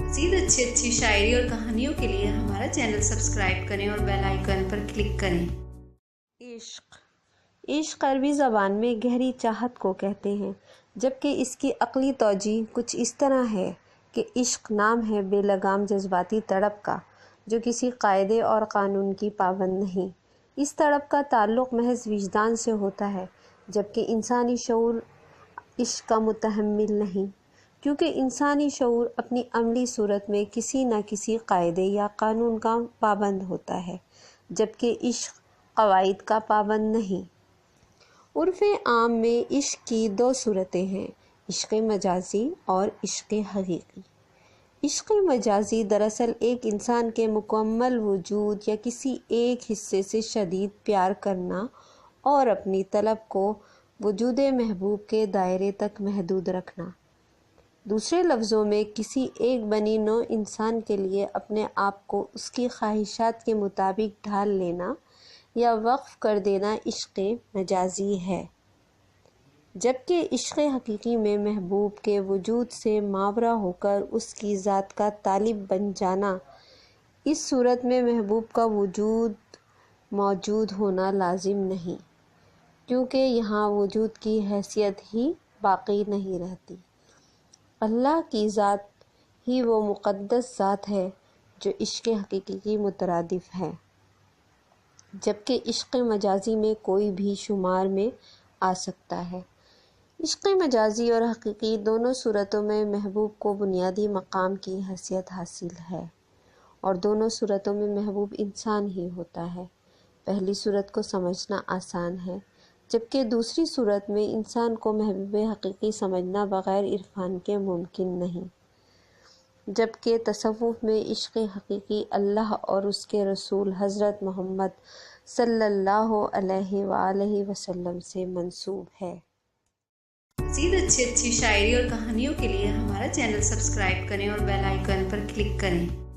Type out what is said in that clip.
مزید اچھی شاعری اور کہانیوں کے لیے ہمارا چینل سبسکرائب کریں اور بیل آئیکن پر کلک کریں۔ عشق عربی زبان میں گہری چاہت کو کہتے ہیں، جبکہ اس کی عقلی توجیہ کچھ اس طرح ہے کہ عشق نام ہے بے لگام جذباتی تڑپ کا، جو کسی قاعدے اور قانون کی پابند نہیں۔ اس تڑپ کا تعلق محض وجدان سے ہوتا ہے، جبکہ انسانی شعور عشق کا متحمل نہیں، کیونکہ انسانی شعور اپنی عملی صورت میں کسی نہ کسی قاعدے یا قانون کا پابند ہوتا ہے، جبکہ عشق قواعد کا پابند نہیں۔ عرف عام میں عشق کی دو صورتیں ہیں، عشق مجازی اور عشق حقیقی۔ عشق مجازی دراصل ایک انسان کے مکمل وجود یا کسی ایک حصے سے شدید پیار کرنا اور اپنی طلب کو وجود محبوب کے دائرے تک محدود رکھنا۔ دوسرے لفظوں میں کسی ایک بنی نوع انسان کے لیے اپنے آپ کو اس کی خواہشات کے مطابق ڈھال لینا یا وقف کر دینا عشق مجازی ہے، جبکہ عشق حقیقی میں محبوب کے وجود سے ماورا ہو کر اس کی ذات کا طالب بن جانا۔ اس صورت میں محبوب کا وجود موجود ہونا لازم نہیں، کیونکہ یہاں وجود کی حیثیت ہی باقی نہیں رہتی۔ اللہ کی ذات ہی وہ مقدس ذات ہے جو عشق حقیقی کی مترادف ہے، جبکہ عشق مجازی میں کوئی بھی شمار میں آ سکتا ہے۔ عشق مجازی اور حقیقی دونوں صورتوں میں محبوب کو بنیادی مقام کی حیثیت حاصل ہے، اور دونوں صورتوں میں محبوب انسان ہی ہوتا ہے۔ پہلی صورت کو سمجھنا آسان ہے، جبکہ دوسری صورت میں انسان کو محبوب حقیقی سمجھنا بغیر عرفان کے ممکن نہیں۔ جبکہ تصوف میں عشق حقیقی اللہ اور اس کے رسول حضرت محمد صلی اللہ علیہ وآلہ وسلم سے منسوب ہے۔ مزید اچھی شاعری اور کہانیوں کے لیے ہمارا چینل سبسکرائب کریں اور بیل آئیکن پر کلک کریں۔